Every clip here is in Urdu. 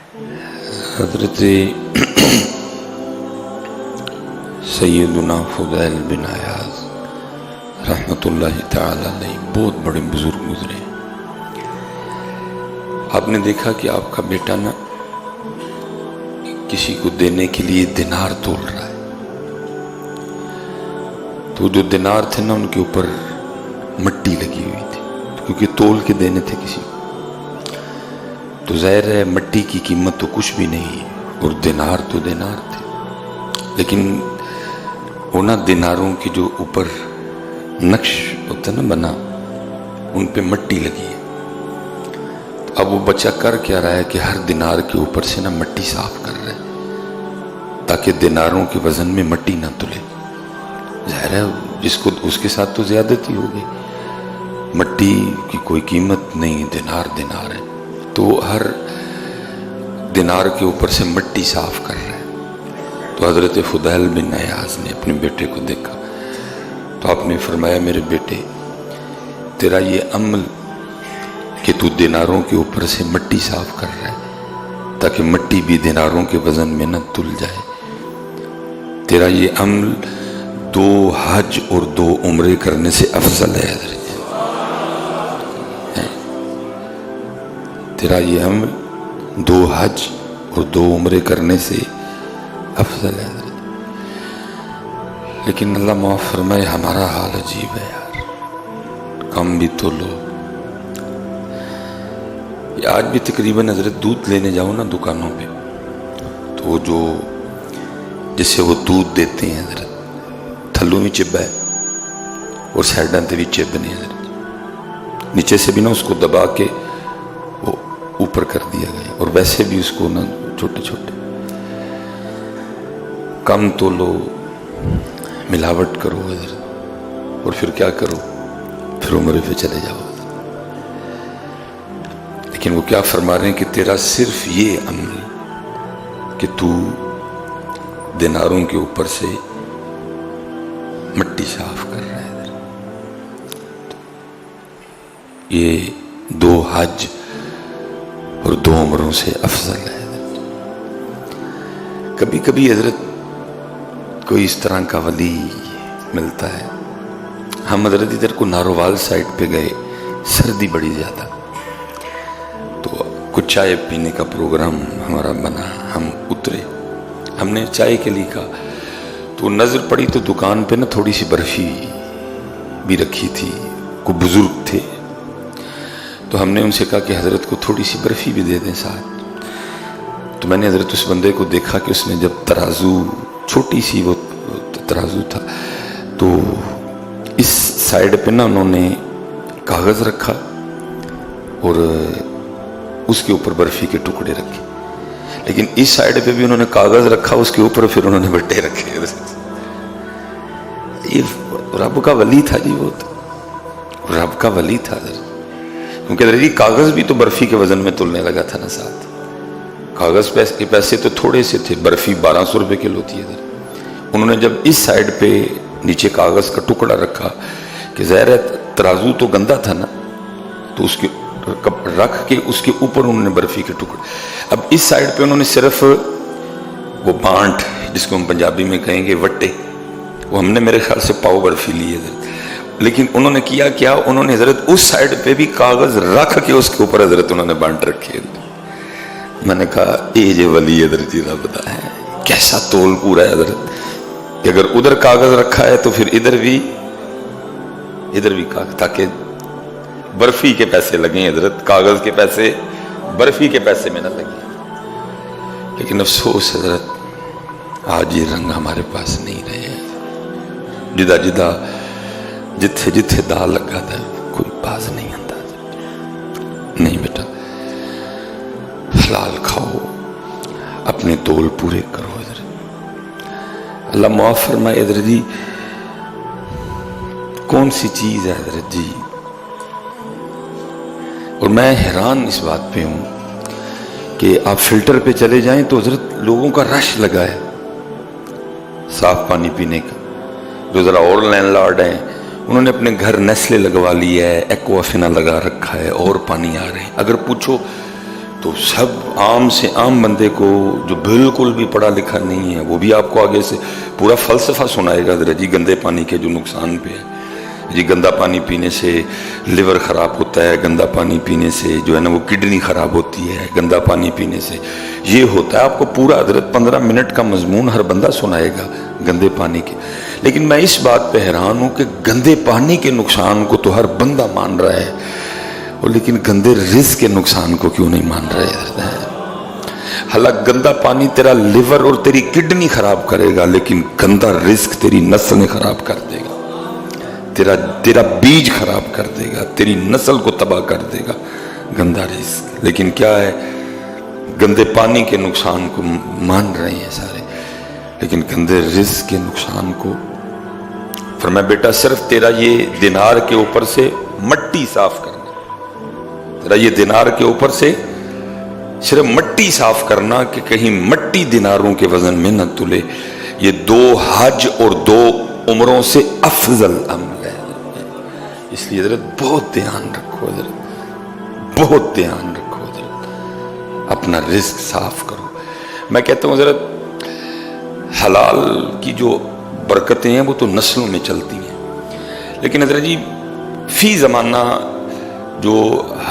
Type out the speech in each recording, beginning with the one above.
حضرت سیدنا فضیل بن عیاض رحمۃ اللہ تعالی علیہ بہت بڑے بزرگ گزرے. آپ نے دیکھا کہ آپ کا بیٹا نا کسی کو دینے کے لیے دینار تول رہا ہے، تو جو دینار تھے نا ان کے اوپر مٹی لگی ہوئی تھی، کیونکہ تول کے دینے تھے کسی کو. تو ظاہر ہے مٹی کی قیمت تو کچھ بھی نہیں، اور دینار تو دینار تھے، لیکن انہاں دیناروں کے جو اوپر نقش ہوتا نا بنا، ان پہ مٹی لگی ہے. تو اب وہ بچہ کر کیا رہا ہے کہ ہر دینار کے اوپر سے نا مٹی صاف کر رہا ہے تاکہ دیناروں کے وزن میں مٹی نہ تلے. ظاہر ہے جس کو اس کے ساتھ تو زیادتی ہوگی، مٹی کی کوئی قیمت نہیں، دینار دینار ہے. تو ہر دینار کے اوپر سے مٹی صاف کر رہا ہے. تو حضرت فضیل بن عیاض نے اپنے بیٹے کو دیکھا تو آپ نے فرمایا، میرے بیٹے تیرا یہ عمل کہ تو دیناروں کے اوپر سے مٹی صاف کر رہا ہے تاکہ مٹی بھی دیناروں کے وزن میں نہ تل جائے، تیرا یہ عمل 2 حج اور 2 عمرے کرنے سے افضل ہے. حضرت تیرا یہ عمل 2 حج اور 2 عمرے کرنے سے افضل ہے. لیکن اللہ معاف فرمائے ہمارا حال عجیب ہے یار، کم بھی تو لو. آج بھی تقریباً حضرت دودھ لینے جاؤ نا دکانوں پہ، تو جو جس سے وہ دودھ دیتے ہیں حضرت، تھلوں میں چب ہے اور سائڈاں تے بھی چب نہیں حضرت، نیچے سے بھی نا اس کو دبا کے وہ اوپر کر دیا گیا، اور ویسے بھی اس کو نا چھوٹے چھوٹے. کم تو لو، ملاوٹ کرو حضرت، اور پھر کیا کرو، پھر عمرے پہ چلے جاؤ. لیکن وہ کیا فرما رہے ہیں کہ تیرا صرف یہ عمل کہ تو دیناروں کے اوپر سے مٹی صاف کر رہا ہے، یہ 2 حج اور 2 عمروں سے افضل ہے. کبھی کبھی حضرت کوئی اس طرح کا ولی ملتا ہے. ہم حضرت ادھر کو نارووال سائڈ پہ گئے، سردی بڑی زیادہ، تو کچھ چائے پینے کا پروگرام ہمارا بنا. ہم اترے، ہم نے چائے کے لیے کہا، تو نظر پڑی تو دکان پہ نا تھوڑی سی برفی بھی رکھی تھی. کوئی بزرگ تھے، تو ہم نے ان سے کہا کہ حضرت کو تھوڑی سی برفی بھی دے دیں ساتھ. تو میں نے حضرت اس بندے کو دیکھا کہ اس نے جب ترازو، چھوٹی سی وہ ترازو تھا، تو اس سائڈ پہ نا انہوں نے کاغذ رکھا اور اس کے اوپر برفی کے ٹکڑے رکھے، لیکن اس سائڈ پہ بھی انہوں نے کاغذ رکھا، اس کے اوپر پھر انہوں نے بٹے رکھے. یہ رب کا ولی تھا جی، وہ تو رب کا ولی تھا حضرت. کیونکہ کاغذ بھی تو برفی کے وزن میں تلنے لگا تھا نا ساتھ. کاغذ کے پیسے تو تھوڑے سے تھے، برفی 1200 روپے کلو تھی ادھر. انہوں نے جب اس سائڈ پہ نیچے کاغذ کا ٹکڑا رکھا کہ ظاہر ہے ترازو تو گندا تھا نا، تو اس کے رکھ کے اس کے اوپر انہوں نے برفی کے ٹکڑے. اب اس سائڈ پہ انہوں نے صرف وہ بانٹ، جس کو ہم پنجابی میں کہیں گے وٹے، وہ ہم نے میرے خیال سے پاؤ برفی لی ہے. لیکن انہوں نے کیا انہوں نے حضرت اس سائڈ پہ بھی کاغذ رکھ کے اس کے اوپر حضرت انہوں نے بانٹ رکھے. میں نے کہا اے جے ولی حضرت جی رب دا ہے، کیسا تول پورا ہے حضرت، کہ اگر ادھر کاغذ رکھا ہے تو پھر ادھر بھی کاغذ، تاکہ برفی کے پیسے لگیں حضرت، کاغذ کے پیسے برفی کے پیسے میں نہ لگیں. لیکن افسوس حضرت آج یہ رنگ ہمارے پاس نہیں رہے ہیں. جدہ جدہ جتھے جتھے دا لگا تھا کوئی باز نہیں آتا. نہیں بیٹا، حلال کھاؤ، اپنے تول پورے کرو حضرت. اللہ معاف فرمائے حضرت جی، کون سی چیز ہے حضرت جی. اور میں حیران اس بات پہ ہوں کہ آپ فلٹر پہ چلے جائیں تو حضرت لوگوں کا رش لگا ہے صاف پانی پینے کا. جو ذرا اور لینڈ لارڈ ہیں انہوں نے اپنے گھر نیسلے لگوا لی ہے، ایکوا فینا لگا رکھا ہے، اور پانی آ رہے ہیں. اگر پوچھو تو سب عام سے عام بندے کو جو بالکل بھی پڑھا لکھا نہیں ہے وہ بھی آپ کو آگے سے پورا فلسفہ سنائے گا ذرا جی گندے پانی کے جو نقصان پہ ہے، جی گندا پانی پینے سے لیور خراب ہوتا ہے، گندا پانی پینے سے جو ہے نا وہ کڈنی خراب ہوتی ہے، گندا پانی پینے سے یہ ہوتا ہے، آپ کو پورا حضرت 15 منٹ کا مضمون ہر بندہ سنائے گا گندے پانی کے۔ لیکن میں اس بات پہ حیران ہوں کہ گندے پانی کے نقصان کو تو ہر بندہ مان رہا ہے، اور لیکن گندے رزق کے نقصان کو کیوں نہیں مان رہے؟ حالانکہ گندا پانی تیرا لیور اور تیری کڈنی خراب کرے گا، لیکن گندا رزق تیری نسلیں خراب کر دے گا، تیرا بیج خراب کر دے گا، تیری نسل کو تباہ کر دے گا گندا رزق۔ لیکن کیا ہے، گندے پانی کے نقصان کو مان رہے ہیں سارے، لیکن گندے رزق کے نقصان کو فرمایا بیٹا صرف تیرا یہ دینار کے اوپر سے مٹی صاف کرنا، تیرا یہ دینار کے اوپر سے صرف مٹی صاف کرنا کہ کہیں مٹی دیناروں کے وزن میں نہ تلے، یہ 2 حج اور 2 عمروں سے افضل عمل ہے۔ اس لیے حضرت بہت دھیان رکھو، حضرت بہت دھیان رکھو، حضرت اپنا رزق صاف کرو۔ میں کہتا ہوں حضرت حلال کی جو برکتیں ہیں وہ تو نسلوں میں چلتی ہیں، لیکن حضرت جی فی زمانہ جو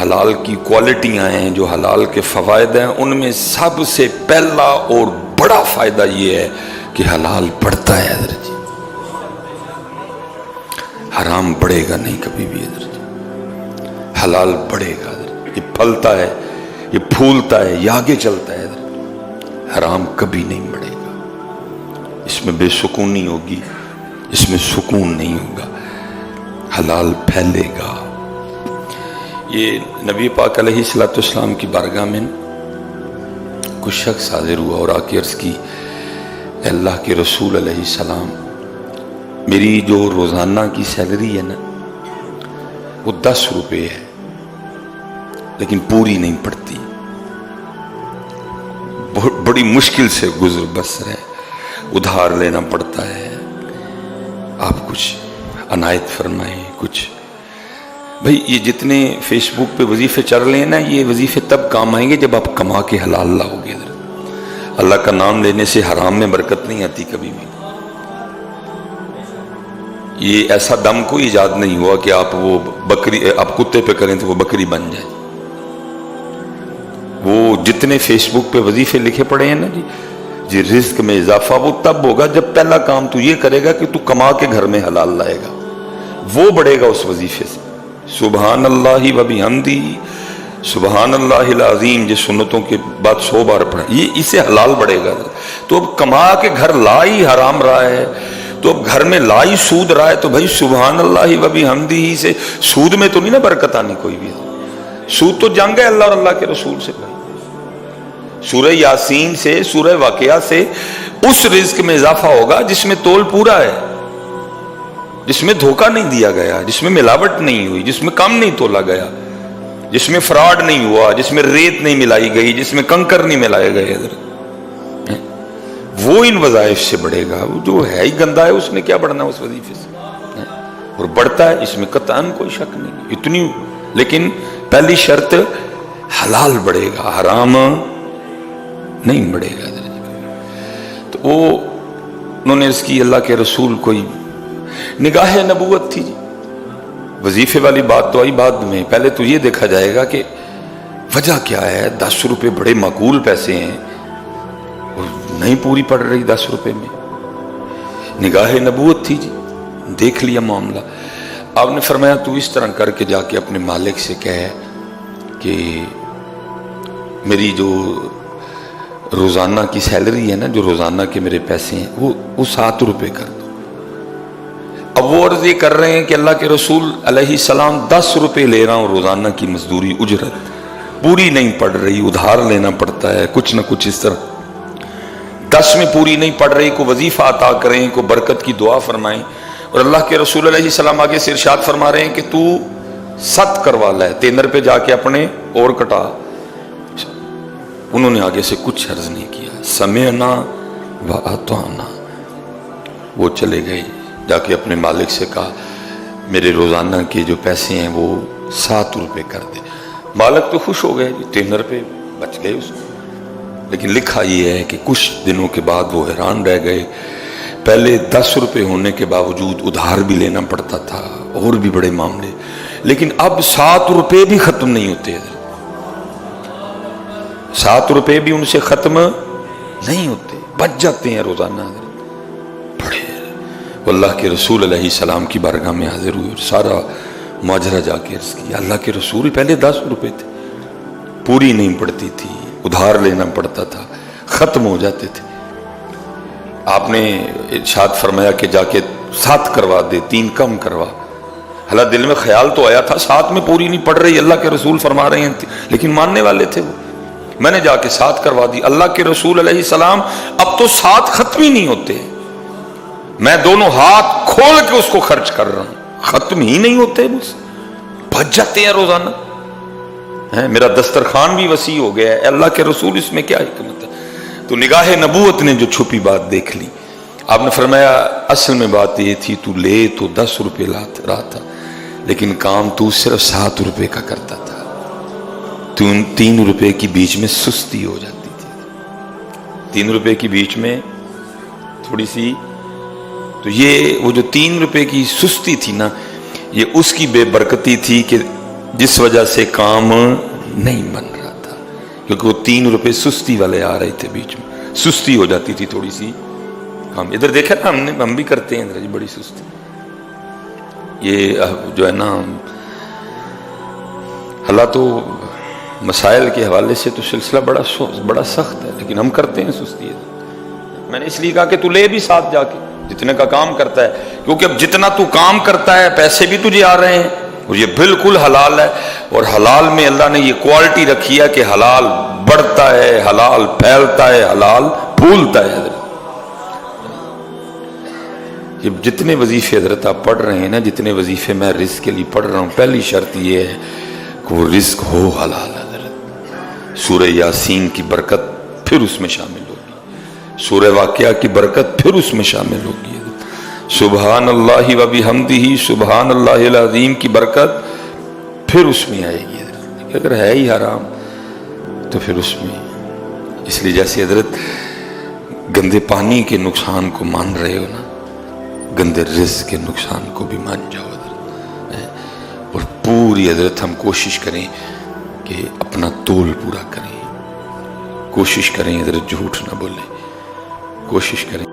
حلال کی کوالٹیاں ہیں، جو حلال کے فوائد ہیں، ان میں سب سے پہلا اور بڑا فائدہ یہ ہے کہ حلال بڑھتا ہے حضرت جی، حرام بڑھے گا نہیں کبھی بھی حضرت جی، حلال بڑھے گا حضرت، یہ پھلتا ہے، یہ پھولتا ہے، یہ آگے چلتا ہے حضرت، حرام کبھی نہیں بڑھے گا، اس میں بے سکونی ہوگی، اس میں سکون نہیں ہوگا، حلال پھیلے گا۔ یہ نبی پاک علیہ السلام کی بارگاہ میں کچھ شخص حاضر ہوا اور آ کے عرض کی، اے اللہ کے رسول علیہ السلام، میری جو روزانہ کی سیلری ہے نا وہ 10 روپے ہے، لیکن پوری نہیں پڑتی، بڑی مشکل سے گزر بسر ہے، ادھار لینا پڑتا ہے، آپ کچھ عنایت فرمائیں کچھ۔ بھئی یہ جتنے فیس بک پہ وظیفے چل رہے ہیں نا، یہ وظیفے تب کام آئیں گے جب آپ کما کے حلال لاؤ گے۔ اللہ کا نام لینے سے حرام میں برکت نہیں آتی کبھی بھی۔ یہ ایسا دم کوئی ایجاد نہیں ہوا کہ آپ وہ بکری آپ کتے پہ کریں تو وہ بکری بن جائے۔ وہ جتنے فیس بک پہ وظیفے لکھے پڑے ہیں نا جی رزق میں اضافہ وہ تب ہوگا جب پہلا کام تو یہ کرے گا کہ تو کما کے گھر میں حلال لائے گا، وہ بڑھے گا اس وظیفے سے۔ سبحان اللہ و بحمدہ سبحان اللہ العظیم، یہ سنتوں کے بعد 100 بار پڑھیں، یہ اسے حلال بڑھے گا۔ تو اب کما کے گھر لائی حرام رہا ہے، تو اب گھر میں لائی سود رہا ہے، تو بھائی سبحان اللہ و بحمدہ سے سود میں تو نہیں نا برکت آنی کوئی بھی، سود تو جنگ ہے اللہ اور اللہ کے رسول سے۔ سورہ یاسین سے، سورہ واقعہ سے اس رزق میں اضافہ ہوگا جس میں تول پورا ہے، جس میں دھوکہ نہیں دیا گیا، جس میں ملاوٹ نہیں ہوئی، جس میں کم نہیں تولا گیا، جس میں فراڈ نہیں ہوا، جس میں ریت نہیں ملائی گئی، جس میں کنکر نہیں ملائے گئے، وہ ان وظائف سے بڑھے گا۔ وہ جو ہے ہی گندا ہے اس نے کیا بڑھنا اس وظیفے سے، اور بڑھتا ہے اس میں قطعاً کوئی شک نہیں اتنی، لیکن پہلی شرط حلال بڑھے گا، حرام نہیں بڑھے گا۔ تو وہ انہوں نے اس کی اللہ کے رسول کوئی نگاہ نبوت تھی جی، وظیفے والی بات تو آئی بعد میں، پہلے تو یہ دیکھا جائے گا کہ وجہ کیا ہے۔ 10 روپے بڑے معقول پیسے ہیں اور نہیں پوری پڑ رہی 10 روپے میں، نگاہ نبوت تھی جی، دیکھ لیا معاملہ۔ آپ نے فرمایا تو اس طرح کر کے جا کے اپنے مالک سے کہے کہ میری جو روزانہ کی سیلری ہے نا، جو روزانہ کے میرے پیسے ہیں وہ 7 روپے کر دو۔ اب وہ عرض یہ کر رہے ہیں کہ اللہ کے رسول علیہ السلام 10 روپے لے رہا ہوں روزانہ کی مزدوری اجرت، پوری نہیں پڑ رہی، ادھار لینا پڑتا ہے کچھ نہ کچھ اس طرح، 10 میں پوری نہیں پڑ رہی، کو وظیفہ عطا کریں، کو برکت کی دعا فرمائیں۔ اور اللہ کے رسول علیہ السلام آگے سے ارشاد فرما رہے ہیں کہ تو 7 کروا لے، تینر پہ جا کے اپنے اور کٹا۔ انہوں نے آگے سے کچھ عرض نہیں کیا، سمعنا وأطعنا، وہ چلے گئے، جا کے اپنے مالک سے کہا میرے روزانہ کے جو پیسے ہیں وہ 7 روپے کر دے۔ مالک تو خوش ہو گئے، ٹینر پہ بچ گئے اس کو. لیکن لکھا یہ ہے کہ کچھ دنوں کے بعد وہ حیران رہ گئے. پہلے 10 روپے ہونے کے باوجود ادھار بھی لینا پڑتا تھا اور بھی بڑے معاملے, لیکن اب 7 روپے بھی ختم نہیں ہوتے. 7 روپے بھی ان سے ختم نہیں ہوتے, بچ جاتے ہیں روزانہ. بڑے اللہ کے رسول علیہ السلام کی بارگاہ میں حاضر ہوئے اور سارا ماجرا جا کے عرض کیا. اللہ کے رسول, پہلے 10 روپے تھے, پوری نہیں پڑتی تھی, ادھار لینا پڑتا تھا, ختم ہو جاتے تھے. آپ نے ارشاد فرمایا کہ جا کے 7 کروا دے, 3 کم کروا. حالانکہ دل میں خیال تو آیا تھا 7 میں پوری نہیں پڑ رہی, اللہ کے رسول فرما رہے ہیں, لیکن ماننے والے تھے وہ. میں نے جا کے 7 کروا دی. اللہ کے رسول علیہ السلام, اب تو 7 ختم ہی نہیں ہوتے, میں دونوں ہاتھ کھول کے اس کو خرچ کر رہا ہوں, ختم ہی نہیں ہوتے, بس بچ جاتے ہیں روزانہ. میرا دسترخوان بھی وسیع ہو گیا ہے. اللہ کے رسول, اس میں کیا حکمت ہے؟ تو نگاہ نبوت نے جو چھپی بات دیکھ لی. آپ نے فرمایا اصل میں بات یہ تھی, تو لے تو 10 روپے رہا تھا, لیکن کام تو صرف 7 روپے کا کرتا تھا. تو 3 روپے کی بیچ میں سستی ہو جاتی تھی, 3 روپے کی بیچ میں تھوڑی سی. تو یہ وہ جو 3 روپے کی سستی تھی نا, یہ اس کی بے برکتی تھی کہ جس وجہ سے کام نہیں بن رہا تھا, کیونکہ وہ 3 روپے سستی والے آ رہے تھے بیچ میں, سستی ہو جاتی تھی تھوڑی سی کام. ادھر دیکھا نا ہم بھی کرتے ہیں ادھر جی, بڑی سستی. یہ جو ہے نا, اللہ تو مسائل کے حوالے سے تو سلسلہ بڑا سخت ہے, لیکن ہم کرتے ہیں سستی. میں نے اس لیے کہا کہ تو لے بھی ساتھ جا کے جتنے کا کام کرتا ہے, کیونکہ اب جتنا تو کام کرتا ہے پیسے بھی تجھے آ رہے ہیں, اور یہ بالکل حلال ہے. اور حلال میں اللہ نے یہ کوالٹی رکھی ہے کہ حلال بڑھتا ہے, حلال پھیلتا ہے, حلال پھولتا ہے. یہ جتنے وظیفے حضرت آپ پڑھ رہے ہیں نا, جتنے وظیفے میں رزق کے لیے پڑھ رہا ہوں, پہلی شرط یہ ہے کہ وہ رزق ہو حلال. حضرت سورہ یاسین کی برکت پھر اس میں شامل ہوگی, سورہ واقعہ کی برکت پھر اس میں شامل ہوگی. سبحان اللہ و بحمدہ سبحان اللہ العظیم کی برکت پھر اس میں آئے گی. اگر ہے ہی حرام تو پھر اس میں, اس لیے جیسے حضرت گندے پانی کے نقصان کو مان رہے ہو نا, گندے رزق کے نقصان کو بھی مان جاؤ حضرت. اور پوری حضرت ہم کوشش کریں کہ اپنا تول پورا کریں, کوشش کریں حضرت جھوٹ نہ بولیں, کوشش کریں.